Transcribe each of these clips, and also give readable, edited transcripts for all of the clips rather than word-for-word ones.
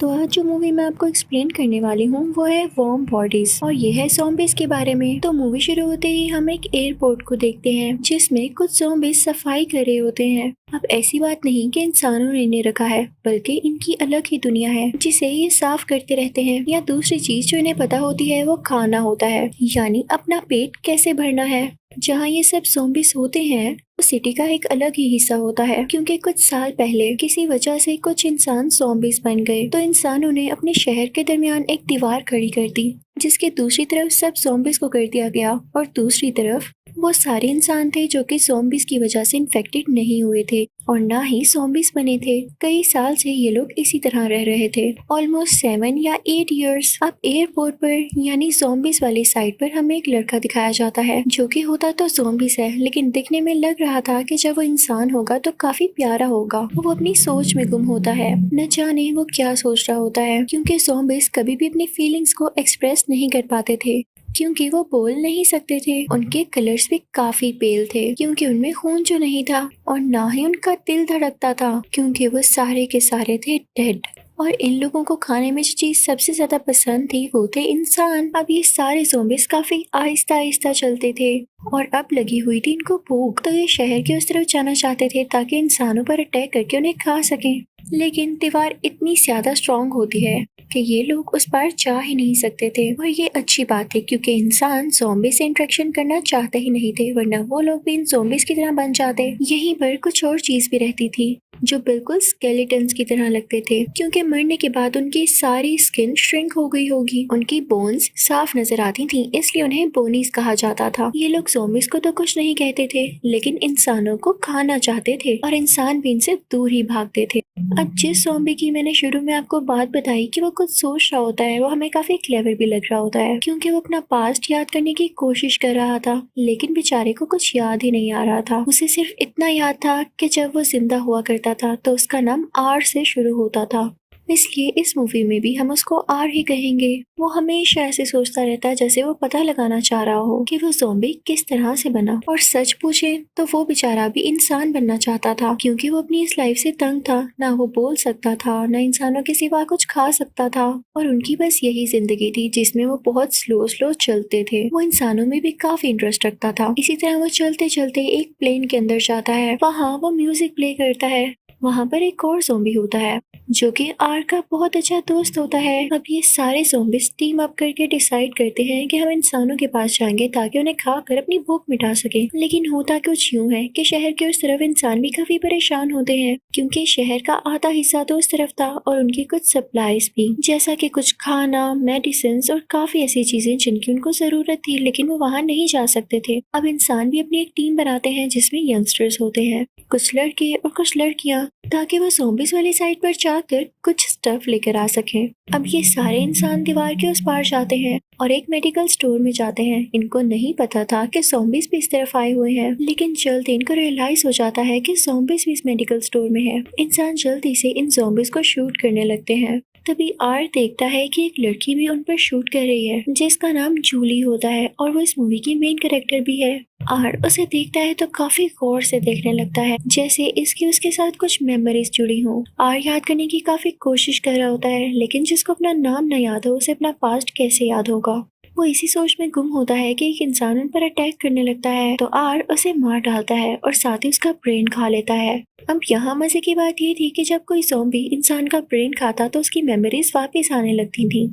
तो आज जो मूवी मैं आपको एक्सप्लेन करने वाली हूँ वो है वार्म बॉडीज और ये है ज़ॉम्बीज के बारे में। तो मूवी शुरू होते ही हम एक एयरपोर्ट को देखते हैं जिसमें कुछ ज़ॉम्बीज सफाई कर रहे होते हैं। अब ऐसी बात नहीं कि इंसानों ने इन्हें रखा है, बल्कि इनकी अलग ही दुनिया है जिसे ये साफ करते रहते हैं। या दूसरी चीज जो इन्हें पता होती है वो खाना होता है, यानी अपना पेट कैसे भरना है। जहाँ ये सब ज़ॉम्बीज होते हैं वो सिटी का एक अलग ही हिस्सा होता है, क्योंकि कुछ साल पहले किसी वजह से कुछ इंसान ज़ॉम्बीज बन गए। तो इंसानों ने अपने शहर के दरमियान एक दीवार खड़ी कर दी जिसके दूसरी तरफ सब ज़ॉम्बीज को कर दिया गया और दूसरी तरफ वो सारे इंसान थे जो कि ज़ॉम्बीज की वजह से इन्फेक्टेड नहीं हुए थे और ना ही ज़ॉम्बीज बने थे। कई साल से ये लोग इसी तरह रह रहे थे, ऑलमोस्ट 7 या 8 इयर्स। अब एयरपोर्ट पर यानी ज़ॉम्बीज वाली साइड पर हमें एक लड़का दिखाया जाता है जो कि होता तो ज़ॉम्बीज है, लेकिन दिखने में लग रहा था कि जब वो इंसान होगा तो काफी प्यारा होगा। वो अपनी सोच में गुम होता है, न जाने वो क्या सोच रहा होता है, क्योंकि ज़ॉम्बीज कभी भी अपनी फीलिंग्स को एक्सप्रेस नहीं कर पाते थे क्योंकि वो बोल नहीं सकते थे। उनके कलर्स भी काफी पेल थे क्योंकि उनमें खून जो नहीं था, और ना ही उनका दिल धड़कता था क्योंकि वो सारे के सारे थे डेड। और इन लोगों को खाने में जो चीज सबसे ज्यादा पसंद थी वो थे इंसान। अब ये सारे ज़ॉम्बीज काफी आहिस्ता आहिस्ता चलते थे और अब लगी हुई थी इनको भूख, तो ये शहर की उस तरफ जाना चाहते थे ताकि इंसानों पर अटैक करके उन्हें खा सकें। लेकिन दीवार इतनी ज्यादा स्ट्रॉन्ग होती है कि ये लोग उस पार जा ही नहीं सकते थे। और ये अच्छी बात है क्योंकि इंसान ज़ॉम्बी से इंटरेक्शन करना चाहते ही नहीं थे, वरना वो लोग भी इन ज़ॉम्बीज की तरह बन जाते। यहीं पर कुछ और चीज भी रहती थी जो बिल्कुल स्केलेटन्स की तरह लगते थे, क्योंकि मरने के बाद उनकी सारी स्किन श्रिंक हो गई होगी। उनकी बोन्स साफ नजर आती थी, इसलिए उन्हें बोनीज कहा जाता था। ये लोग ज़ॉम्बीज को तो कुछ नहीं कहते थे, लेकिन इंसानों को खाना चाहते थे और इंसान भी इनसे दूर ही भागते थे। अब जिस ज़ॉम्बी की मैंने शुरू में आपको बात बताई कि वो कुछ सोच रहा होता है, वो हमें काफी क्लेवर भी लग रहा होता है क्योंकि वो अपना पास्ट याद करने की कोशिश कर रहा था, लेकिन बेचारे को कुछ याद ही नहीं आ रहा था। उसे सिर्फ इतना याद था कि जब वो जिंदा हुआ करता था तो उसका नाम आर से शुरू होता था, इसलिए इस मूवी में भी हम उसको आर ही कहेंगे। वो हमेशा ऐसे सोचता रहता है जैसे वो पता लगाना चाह रहा हो कि वो ज़ॉम्बी किस तरह से बना। और सच पूछे तो वो बेचारा भी इंसान बनना चाहता था क्योंकि वो अपनी इस लाइफ से तंग था। ना वो बोल सकता था, ना इंसानों के सिवा कुछ खा सकता था, और उनकी बस यही जिंदगी थी जिसमें वो बहुत स्लो स्लो चलते थे। वो इंसानों में भी काफी इंटरेस्ट रखता था। इसी तरह वो चलते चलते एक प्लेन के अंदर जाता है, वहाँ वो म्यूजिक प्ले करता है। वहाँ पर एक और ज़ॉम्बी होता है जो कि आर का बहुत अच्छा दोस्त होता है। अब ये सारे ज़ॉम्बीज टीम अप करके डिसाइड करते हैं कि हम इंसानों के पास जाएंगे ताकि उन्हें खाकर अपनी भूख मिटा सके। लेकिन होता कुछ यूं है कि शहर के उस तरफ इंसान भी काफी परेशान होते हैं क्योंकि शहर का आधा हिस्सा तो उस तरफ था और उनकी कुछ सप्लाईज भी, जैसा कि कुछ खाना, मेडिसिन और काफी ऐसी चीजें जिनकी उनको जरूरत थी, लेकिन वो वहाँ नहीं जा सकते थे। अब इंसान भी अपनी एक टीम बनाते हैं जिसमें यंगस्टर्स होते हैं, कुछ लड़के और कुछ लड़कियां, ताकि वो ज़ॉम्बीज वाली साइड पर जाकर कुछ स्टफ लेकर आ सकें। अब ये सारे इंसान दीवार के उस पार जाते हैं और एक मेडिकल स्टोर में जाते हैं। इनको नहीं पता था कि ज़ॉम्बीज भी इस तरफ आए हुए हैं, लेकिन जल्द इनको रियलाइज हो जाता है कि ज़ॉम्बीज भी इस मेडिकल स्टोर में है। इंसान जल्दी से इन ज़ॉम्बीज को शूट करने लगते हैं। तभी आर देखता है कि एक लड़की भी उन पर शूट कर रही है जिसका नाम जूली होता है और वो इस मूवी की मेन कैरेक्टर भी है। आर उसे देखता है तो काफी गौर से देखने लगता है जैसे इसकी उसके साथ कुछ मेमोरीज जुड़ी हो। आर याद करने की काफी कोशिश कर रहा होता है, लेकिन जिसको अपना नाम न याद हो उसे अपना पास्ट कैसे याद होगा। वो इसी सोच में गुम होता है कि एक इंसान उन पर अटैक करने लगता है तो आर उसे मार डालता है और साथ ही उसका ब्रेन खा लेता है। अब यहाँ मजे की बात ये थी कि जब कोई ज़ॉम्बी इंसान का ब्रेन खाता तो उसकी मेमोरीज वापस आने लगती थी।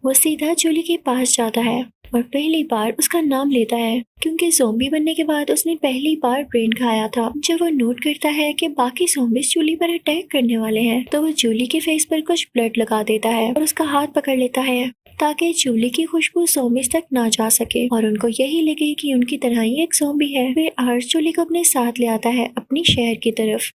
वो सीधा जूली के पास जाता है और पहली बार उसका नाम लेता है क्योंकि ज़ॉम्बी बनने के बाद उसने पहली बार ब्रेन खाया था। जब वो नोट करता है कि बाकी ज़ॉम्बीज जूली पर अटैक करने वाले हैं तो वो जूली के फेस पर कुछ ब्लड लगा देता है और उसका हाथ पकड़ लेता है ताकि जूली की खुशबू ज़ॉम्बीज तक ना जा सके और उनको यही लगे कि उनकी तरह ही एक ज़ॉम्बी है। फिर आर्च जूली को अपने साथ ले आता है अपनी शहर की तरफ।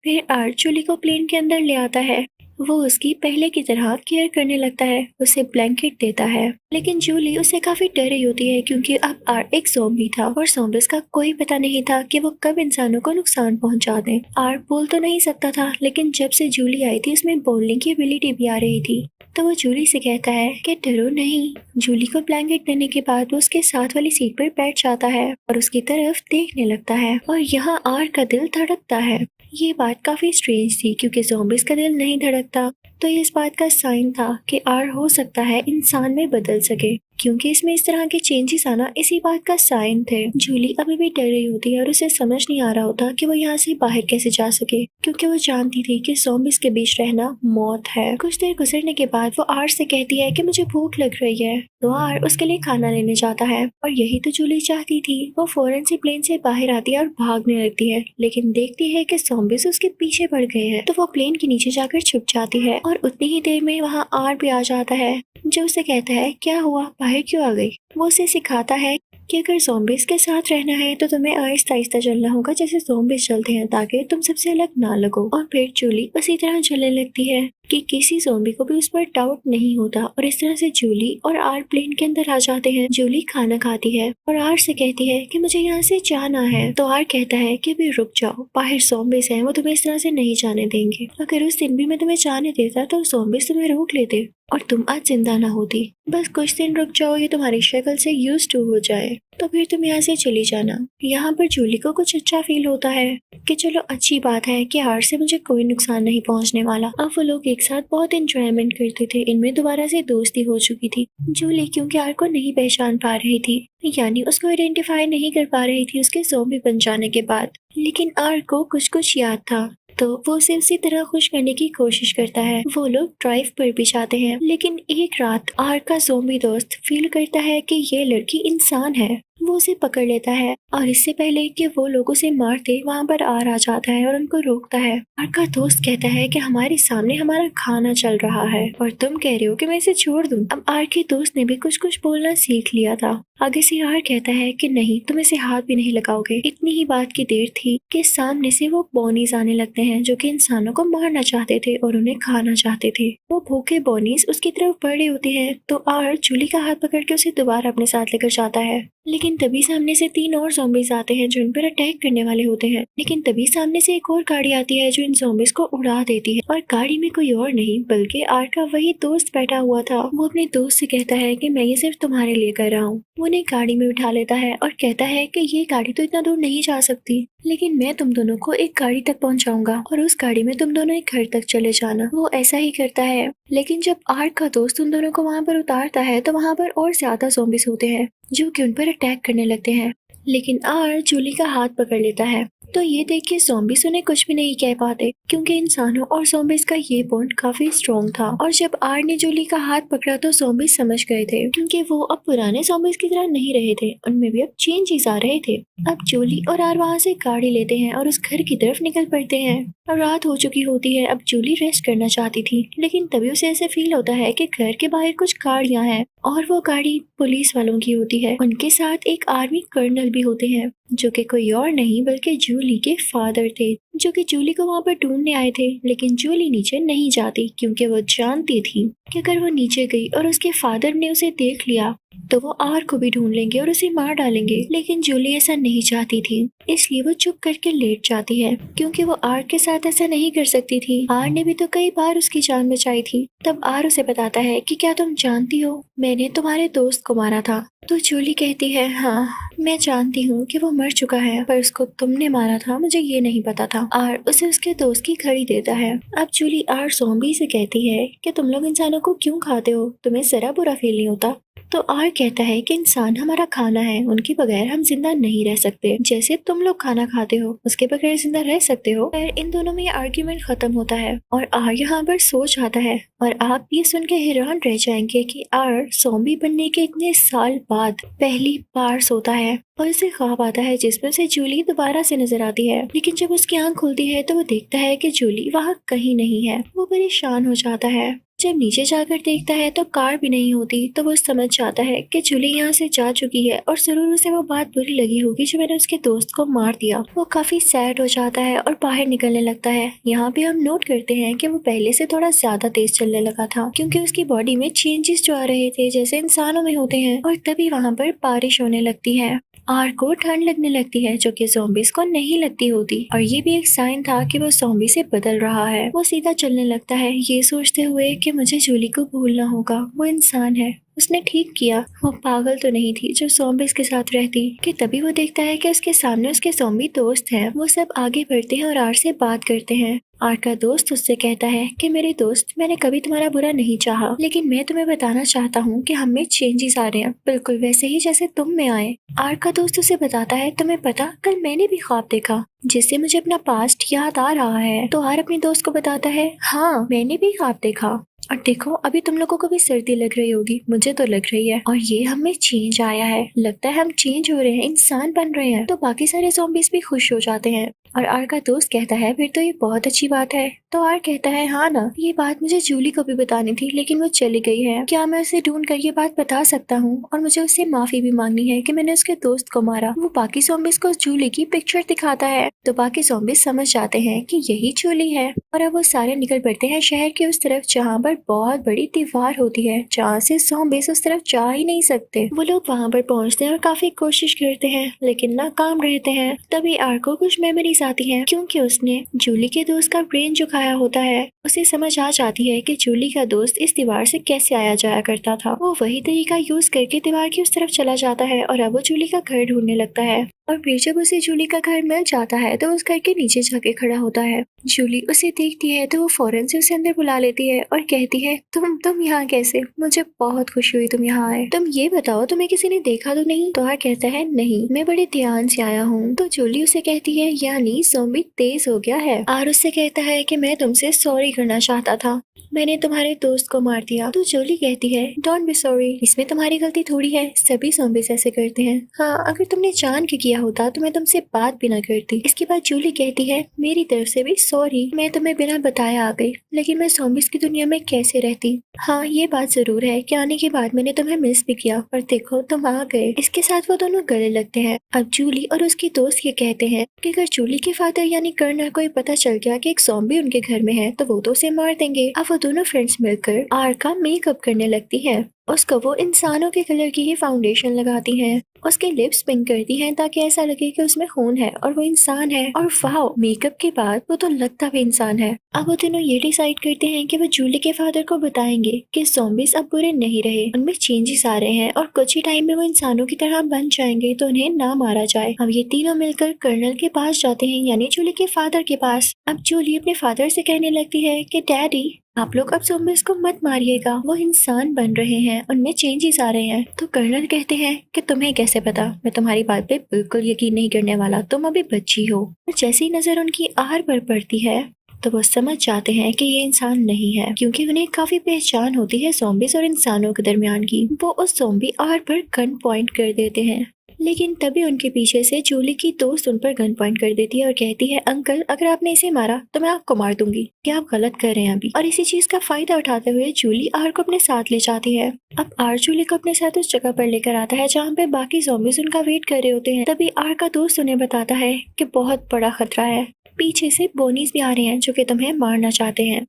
फिर आर्च जूली को प्लेन के अंदर ले आता है। वो उसकी पहले की तरह केयर करने लगता है, उसे ब्लैंकेट देता है, लेकिन जूली उससे काफी डर रही होती है क्योंकि अब आर एक ज़ॉम्बी था और ज़ॉम्बीज का कोई पता नहीं था कि वो कब इंसानों को नुकसान पहुंचा दें। आर बोल तो नहीं सकता था, लेकिन जब से जूली आई थी उसमें बोलने की एबिलिटी भी आ रही थी। तो वो जूली से कहता है कि डरो नहीं। जूली को ब्लैंकेट देने के बाद वो उसके साथ वाली सीट पर बैठ जाता है और उसकी तरफ देखने लगता है और यहाँ आर का दिल धड़कता है। ये बात काफी स्ट्रेंज थी क्योंकि ज़ॉम्बीज का दिल नहीं धड़कता, तो ये इस बात का साइन था कि आर हो सकता है इंसान में बदल सके, क्योंकि इसमें इस तरह के चेंजेस आना इसी बात का साइन थे। जूली अभी भी डर रही होती है और उसे समझ नहीं आ रहा होता कि वो यहाँ से बाहर कैसे जा सके, क्योंकि वो जानती थी कि ज़ॉम्बीज़ के बीच रहना मौत है। कुछ देर गुजरने के बाद वो आर से कहती है कि मुझे भूख लग रही है, तो आर उसके लिए खाना लेने जाता है और यही तो जूली चाहती थी। वो फौरन से प्लेन से बाहर आती है और भागने लगती है, लेकिन देखती है कि ज़ॉम्बीज़ उसके पीछे पड़ गए हैं, तो वो प्लेन के नीचे जाकर छुप जाती है और उतनी ही देर में वहाँ आर भी आ जाता है, जो उसे कहता है क्या हुआ, बाहर क्यों आ गई। वो उसे सिखाता है कि अगर ज़ॉम्बीज़ के साथ रहना है तो तुम्हें आहिस्ता आहिस्ता चलना होगा जैसे ज़ॉम्बीज़ चलते हैं, ताकि तुम सबसे अलग ना लगो। और फिर जूली उसी तरह चलने लगती है कि किसी ज़ॉम्बी को भी उस पर डाउट नहीं होता और इस तरह से जूली और आर प्लेन के अंदर आ जाते हैं। जूली खाना खाती है और आर से कहती है कि मुझे यहाँ से जाना है, तो आर कहता है कि अभी रुक जाओ, बाहर ज़ॉम्बीज़ हैं, वो तुम्हें इस तरह से नहीं जाने देंगे। अगर उस दिन भी मैं तुम्हें जाने देता तो ज़ॉम्बीज़ तुम्हें रोक लेते और तुम आज जिंदा ना होती। बस कुछ दिन रुक जाओ, ये तुम्हारी शक्ल से यूज टू हो जाए, तो फिर तुम यहाँ से चली जाना। यहाँ पर जूली को कुछ अच्छा फील होता है कि चलो अच्छी बात है कि आर से मुझे कोई नुकसान नहीं पहुँचने वाला। अब वो लोग एक साथ बहुत एंजॉयमेंट करते थे, इनमें दोबारा से दोस्ती हो चुकी थी। जूली क्योंकि आर को नहीं पहचान पा रही थी, यानी उसको आइडेंटिफाई नहीं कर पा रही थी उसके ज़ॉम्बी बन जाने के बाद, लेकिन आर को कुछ कुछ याद था, तो वो उसे उसी तरह खुश करने की कोशिश करता है। वो लोग ड्राइव पर भी जाते हैं, लेकिन एक रात आर का ज़ॉम्बी दोस्त फील करता है कि ये लड़की इंसान है। वो उसे पकड़ लेता है और इससे पहले कि वो लोग उसे मारते वहाँ पर आर आ जाता है और उनको रोकता है। आर का दोस्त कहता है कि हमारे सामने हमारा खाना चल रहा है और तुम कह रहे हो कि मैं इसे छोड़ दूं। अब आर के दोस्त ने भी कुछ कुछ बोलना सीख लिया था। आगे से आर कहता है कि नहीं, तुम इसे हाथ भी नहीं लगाओगे। इतनी ही बात की देर थी कि सामने से वो बॉनीज आने लगते हैं जो कि इंसानों को मारना चाहते थे और उन्हें खाना चाहते थे। वो भूखे बॉनीज उसकी तरफ बढ़ रहे होते हैं, तो आर जूली का हाथ पकड़ के उसे दोबारा अपने साथ लेकर जाता है। लेकिन तभी सामने से 3 और ज़ॉम्बीज़ आते हैं जो इन पर अटैक करने वाले होते हैं। लेकिन तभी सामने से एक और गाड़ी आती है जो इन ज़ॉम्बीज़ को उड़ा देती है, और गाड़ी में कोई और नहीं बल्कि आर का वही दोस्त बैठा हुआ था। वो अपने दोस्त से कहता है कि मैं ये सिर्फ तुम्हारे लिए कर रहा हूँ। वो उन्हें गाड़ी में उठा लेता है और कहता है कि ये गाड़ी तो इतना दूर नहीं जा सकती, लेकिन मैं तुम दोनों को एक गाड़ी तक पहुंचाऊंगा और उस गाड़ी में तुम दोनों एक घर तक चले जाना। वो ऐसा ही करता है, लेकिन जब आर का दोस्त उन दोनों को वहाँ पर उतारता है तो वहाँ पर और ज्यादा ज़ॉम्बीज़ होते हैं जो कि उन पर अटैक करने लगते हैं। लेकिन आर जूली का हाथ पकड़ लेता है, तो ये देख के ज़ॉम्बीज़ उन्हें कुछ भी नहीं कह पाते, क्योंकि इंसानों और ज़ॉम्बीज़ का ये बॉन्ड काफी स्ट्रॉन्ग था। और जब आर ने जूली का हाथ पकड़ा तो ज़ॉम्बीज़ समझ गए थे, क्योंकि वो अब पुराने ज़ॉम्बीज़ की तरह नहीं रहे थे, उनमें भी अब चेंजेस आ रहे थे। अब जूली और आर वहाँ से गाड़ी लेते हैं और उस घर की तरफ निकल पड़ते हैं। अब रात हो चुकी होती है। अब जूली रेस्ट करना चाहती थी, लेकिन तभी उसे ऐसे फील होता है कि घर के बाहर कुछ गाड़ियाँ हैं और वो गाड़ी पुलिस वालों की होती है। उनके साथ एक आर्मी कर्नल भी होते हैं जो कि कोई और नहीं बल्कि जूली के फादर थे, जो कि जूली को वहाँ पर ढूंढने आए थे। लेकिन जूली नीचे नहीं जाती, क्योंकि वो जानती थी कि अगर वो नीचे गई और उसके फादर ने उसे देख लिया तो वो आर को भी ढूंढ लेंगे और उसे मार डालेंगे। लेकिन जूली ऐसा नहीं चाहती थी, इसलिए वो चुप करके लेट जाती है, क्योंकि वो आर के साथ ऐसा नहीं कर सकती थी। आर ने भी तो कई बार उसकी जान बचाई थी। तब आर उसे बताता है कि क्या तुम जानती हो, मैंने तुम्हारे दोस्त को मारा था। तो जूली कहती है, हाँ मैं जानती हूँ कि वो मर चुका है, पर उसको तुमने मारा था मुझे ये नहीं पता था। आर उसे उसके दोस्त की घड़ी देता है। अब जूली आर ज़ॉम्बी से कहती है कि तुम लोग इंसानों को क्यों खाते हो, तुम्हें जरा बुरा फील नहीं होता। तो आर कहता है कि इंसान हमारा खाना है, उनके बगैर हम जिंदा नहीं रह सकते, जैसे तुम लोग खाना खाते हो उसके बगैर जिंदा रह सकते हो। फिर इन दोनों में आर्ग्यूमेंट खत्म होता है और आर यहाँ पर सो जाता है। और आप ये सुन के हैरान रह जाएंगे कि आर ज़ॉम्बी बनने के इतने साल बाद पहली बार सोता है और उसे ख्वाब आता है जिसमें उसे जूली दोबारा से नजर आती है। लेकिन जब उसकी आंख खुलती है तो वो देखता है कि जूली वहाँ कहीं नहीं है। वो परेशान हो जाता है। जब नीचे जाकर देखता है तो कार भी नहीं होती, तो वो समझ जाता है कि जूली यहाँ से जा चुकी है और जरूर उसे वो बात बुरी लगी होगी जो मैंने उसके दोस्त को मार दिया। वो काफी सैड हो जाता है और बाहर निकलने लगता है। यहाँ पे हम नोट करते हैं कि वो पहले से थोड़ा ज्यादा तेज चलने लगा था, क्योंकि उसकी बॉडी में चेंजेस जो आ रहे थे जैसे इंसानों में होते हैं। और तभी वहाँ पर बारिश होने लगती है। आर को ठंड लगने लगती है जो कि ज़ॉम्बीज़ को नहीं लगती होती, और ये भी एक साइन था कि वो ज़ॉम्बी से बदल रहा है। वो सीधा चलने लगता है ये सोचते हुए कि मुझे जूली को भूलना होगा, वो इंसान है उसने ठीक किया, वो पागल तो नहीं थी जो ज़ॉम्बीज़ के साथ रहती। कि तभी वो देखता है कि उसके सामने उसके ज़ॉम्बी दोस्त हैं। वो सब आगे बढ़ते हैं और आर से बात करते हैं। आर का दोस्त उससे कहता है कि मेरे दोस्त, मैंने कभी तुम्हारा बुरा नहीं चाहा, लेकिन मैं तुम्हें बताना चाहता हूँ कि हम में चेंजेस आ रहे हैं, बिल्कुल वैसे ही जैसे तुम में आए। आर का दोस्त उसे बताता है, तुम्हें पता, कल मैंने भी ख्वाब देखा जिससे मुझे अपना पास्ट याद आ रहा है। तो आर अपने दोस्त को बताता है, हाँ मैंने भी ख्वाब देखा, और देखो अभी तुम लोगों को भी सर्दी लग रही होगी, मुझे तो लग रही है, और ये हमें चेंज आया है, लगता है हम चेंज हो रहे हैं, इंसान बन रहे हैं। तो बाकी सारे ज़ॉम्बीज़ भी खुश हो जाते हैं। और आर का दोस्त कहता है, फिर तो ये बहुत अच्छी बात है। तो आर कहता है, हाँ ना, ये बात मुझे जूली को भी बतानी थी, लेकिन वो चली गई है। क्या मैं उसे ढूंढ कर ये बात बता सकता हूँ? और मुझे उससे माफी भी मांगनी है कि मैंने उसके दोस्त को मारा। वो बाकी ज़ॉम्बीज़ को जूली की पिक्चर दिखाता है, तो बाकी ज़ॉम्बीज़ समझ जाते हैं कि यही जूली है। और अब वो सारे निकल पड़ते हैं शहर के उस तरफ जहाँ पर बहुत बड़ी दीवार होती है, जहाँ से ज़ॉम्बीज़ उस तरफ जा ही नहीं सकते। वो लोग वहाँ पर पहुँचते हैं और काफी कोशिश करते हैं, लेकिन नाकाम रहते हैं। तभी आर को कुछ मेमोरीज आती हैं, क्योंकि उसने जूली के दोस्त का ब्रेन जो खाया होता है। उसे समझ आ जाती है कि जूली का दोस्त इस दीवार से कैसे आया जाया करता था। वो वही तरीका यूज करके दीवार की उस तरफ चला जाता है और अब वो जूली का घर ढूंढने लगता है। और फिर जब उसे जूली का घर मिल जाता है तो उस घर के नीचे जाके खड़ा होता है। जूली उसे देखती है तो वो फौरन से उसे अंदर बुला लेती है और कहती है, तुम यहाँ कैसे? मुझे बहुत खुशी हुई तुम यहाँ आए। तुम ये बताओ, तुम्हें किसी ने देखा तो नहीं? तो कहता है, नहीं, मैं बड़े ध्यान से आया हूँ। तो जूली उसे कहती है, यानी ज़ॉम्बी तेज हो गया है। आर उससे कहता है कि मैं तुमसे सॉरी करना चाहता था, मैंने तुम्हारे दोस्त को मार दिया। तो जूली कहती है, डोंट बी सॉरी, इसमें तुम्हारी गलती थोड़ी है, सभी ज़ॉम्बीज़ ऐसे करते हैं। हाँ, अगर तुमने जान के किया होता तो मैं तुमसे बात भी ना करती। इसके बाद जूली कहती है, मेरी तरफ से भी सॉरी, मैं तुम्हें बिना बताए आ गई, लेकिन मैं ज़ॉम्बीज़ की दुनिया में कैसे रहती। हाँ, ये बात जरूर है कि आने के बाद मैंने तुम्हें मिस भी किया, और देखो तुम आ गए। इसके साथ वो दोनों गले लगते हैं। अब जूली और उसकी दोस्त ये कहते हैं कि अगर जूली के फादर यानी कर्नल को ये पता चल गया कि एक ज़ॉम्बी उनके घर में है तो वो तो उसे मार देंगे। अब वो दोनों फ्रेंड्स मिलकर आर का मेकअप करने लगती है। उसको वो इंसानों के कलर की ही फाउंडेशन लगाती हैं, उसके लिप्स पिंक करती हैं ताकि ऐसा लगे कि उसमें खून है और वो इंसान है। और वाओ, मेकअप के बाद वो तो लगता भी इंसान है। अब वो दोनों ये डिसाइड करते हैं कि वो जूली के फादर को बताएंगे कि ज़ॉम्बीज़ अब बुरे नहीं रहे, उनमें चेंजेस आ रहे हैं और कुछ ही टाइम में वो इंसानों की तरह बन जाएंगे, तो उन्हें ना मारा जाए। अब ये तीनों मिलकर कर्नल के पास जाते हैं, यानी जूली के फादर के पास। अब जूली अपने फादर से कहने लगती है कि डैडी, आप लोग अब ज़ॉम्बीज़ को मत मारिएगा, वो इंसान बन रहे हैं, उनमें चेंजेस आ रहे हैं। तो कर्नल कहते हैं कि तुम्हें कैसे पता? मैं तुम्हारी बात पे बिल्कुल यकीन नहीं करने वाला, तुम अभी बच्ची हो। और जैसे ही नजर उनकी आर पर पड़ती है तो वो समझ जाते हैं कि ये इंसान नहीं है, क्योंकि उन्हें काफी पहचान होती है ज़ॉम्बीज़ और इंसानों के दरमियान की। वो उस ज़ॉम्बी आर पर गन पॉइंट कर देते हैं, लेकिन तभी उनके पीछे से जूली की दोस्त उन पर गन पॉइंट कर देती है और कहती है, अंकल अगर आपने इसे मारा तो मैं आपको मार दूंगी, क्या आप गलत कर रहे हैं अभी। और इसी चीज का फायदा उठाते हुए जूली आर को अपने साथ ले जाती है। अब आर जूली को अपने साथ उस जगह पर लेकर आता है जहाँ पे बाकी ज़ॉम्बीज़ उनका वेट कर रहे होते हैं। तभी आर का दोस्त उन्हें बताता है कि बहुत बड़ा खतरा है, पीछे से बोनीज भी आ रहे हैं जो कि तुम्हें मारना चाहते हैं,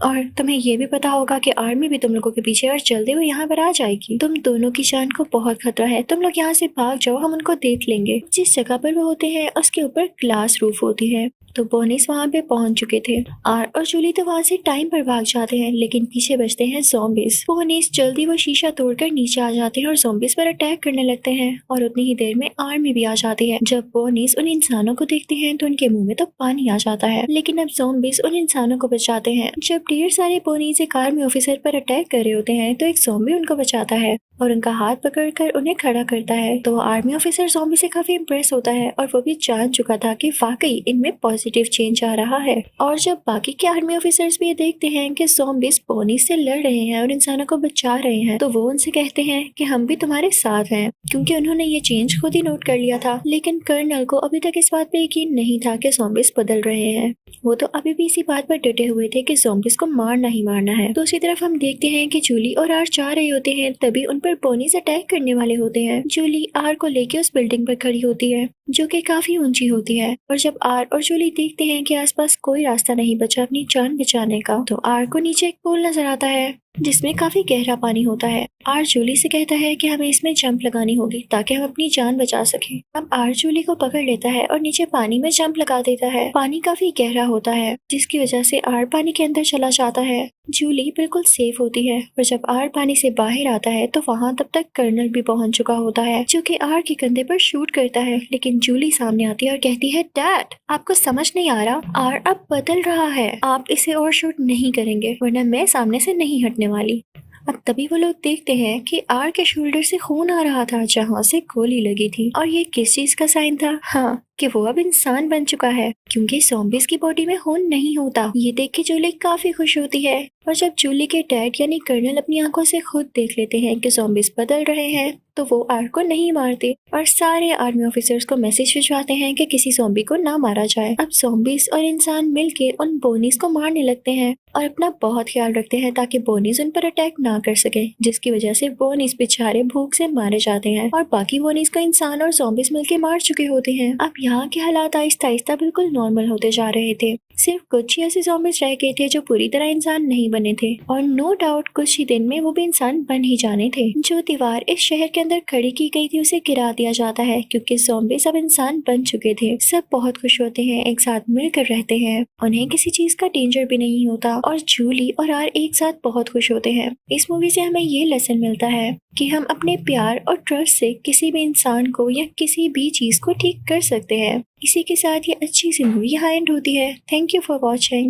और तुम्हें ये भी पता होगा कि आर्मी भी तुम लोगों के पीछे और जल्दी वो यहाँ पर आ जाएगी। तुम दोनों की जान को बहुत खतरा है, तुम लोग यहाँ से भाग जाओ, हम उनको देख लेंगे। जिस जगह पर वो होते हैं उसके ऊपर ग्लास रूफ होती है, तो बोनिस वहाँ पे पहुंच चुके थे। आर और जूली तो वहाँ से टाइम पर भाग जाते हैं, लेकिन पीछे बचते हैं ज़ॉम्बीज़। बोनिस जल्दी वो शीशा तोड़कर नीचे आ जाते हैं और ज़ॉम्बीज़ पर अटैक करने लगते हैं, और उतनी ही देर में आर्मी भी आ जाती है। जब बोनिस उन इंसानों को देखते हैं तो उनके मुंह में तो पानी आ जाता है, लेकिन अब ज़ॉम्बीज़ उन इंसानों को बचाते हैं। जब ढेर सारे बोनिस एक आर्मी ऑफिसर पर अटैक कर रहे होते हैं तो एक ज़ॉम्बी उनको बचाता है और उनका हाथ पकड़कर उन्हें खड़ा करता है। तो आर्मी ऑफिसर ज़ॉम्बी से काफी इम्प्रेस होता है और वो भी जान चुका था कि वाकई इनमें पॉजिटिव चेंज आ रहा है। और जब बाकी के आर्मी ऑफिसर्स भी ये देखते हैं कि ज़ॉम्बीज़ बोनीस से लड़ रहे हैं और इंसानों को बचा रहे हैं, तो वो उनसे कहते हैं कि हम भी तुम्हारे साथ हैं, क्योंकि उन्होंने ये चेंज खुद ही नोट कर लिया था। लेकिन कर्नल को अभी तक इस बात पे यकीन नहीं था कि ज़ॉम्बीज़ बदल रहे हैं। वो तो अभी भी इसी बात पर डटे हुए थे कि ज़ॉम्बीज़ को मारना ही मारना है। दूसरी तरफ हम देखते हैं कि जूली और आर जा रहे होते हैं, तभी उन पर बोनीस अटैक करने वाले होते हैं। जूली आर को लेके उस बिल्डिंग पर खड़ी होती है जो कि काफी ऊंची होती है, और जब आर और जूली देखते हैं कि आसपास कोई रास्ता नहीं बचा अपनी जान बचाने का, तो आर को नीचे एक पोल नजर आता है जिसमें काफी गहरा पानी होता है। आर जूली से कहता है कि हमें इसमें जंप लगानी होगी ताकि हम अपनी जान बचा सकें। अब आर जूली को पकड़ लेता है और नीचे पानी में जंप लगा देता है। पानी काफी गहरा होता है जिसकी वजह से आर पानी के अंदर चला जाता है। जूली बिल्कुल सेफ होती है और जब आर पानी से बाहर आता है तो वहाँ तब तक कर्नल भी पहुँच चुका होता है जो कि आर के कंधे पर शूट करता है। लेकिन जूली सामने आती है और कहती है, डैड आपको समझ नहीं आ रहा, आर अब बदल रहा है, आप इसे और शूट नहीं करेंगे वरना मैं सामने से नहीं हटने वाली। अब तभी वो लोग देखते हैं कि आर के शोल्डर से खून आ रहा था जहाँ से गोली लगी थी। और ये किस चीज का साइन था? हाँ, कि वो अब इंसान बन चुका है क्योंकि ज़ॉम्बीज़ की बॉडी में खून नहीं होता। ये देख के जूली काफी खुश होती है। और जब जूली के डैड यानी कर्नल अपनी आंखों से खुद देख लेते हैं कि ज़ॉम्बीज़ बदल रहे हैं तो वो आर को नहीं मारते और सारे आर्मी ऑफिसर्स को मैसेज भिजवाते हैं कि किसी ज़ॉम्बी को ना मारा जाए। अब ज़ॉम्बीज़ और इंसान मिलके उन बोनीज को मारने लगते हैं और अपना बहुत ख्याल रखते हैं ताकि बोनीज उन पर अटैक ना कर सके, जिसकी वजह से बोनीज बेचारे भूख से मारे जाते हैं और बाकी बोनीज को इंसान और ज़ॉम्बीज़ मिलके मार चुके होते हैं। अब यहाँ के हालात आहिस्ता आहिस्ता बिल्कुल नॉर्मल होते जा रहे थे। सिर्फ कुछ ही ऐसे ज़ॉम्बीज़ रह गए थे जो पूरी तरह इंसान नहीं बने थे और नो डाउट कुछ ही दिन में वो भी इंसान बन ही जाने थे। जो दीवार इस शहर के अंदर खड़ी की गई थी उसे गिरा दिया जाता है क्योंकि ज़ॉम्बीज़ अब इंसान बन चुके थे। सब बहुत खुश होते हैं, एक साथ मिलकर रहते हैं, उन्हें किसी चीज का डेंजर भी नहीं होता और जूली और आर एक साथ बहुत खुश होते हैं। इस मूवी से हमें ये लेसन मिलता है कि हम अपने प्यार और ट्रस्ट से किसी भी इंसान को या किसी भी चीज को ठीक कर सकते हैं। इसी के साथ ये अच्छी सी मूवी यहाँ एंड होती है। Thank you for watching.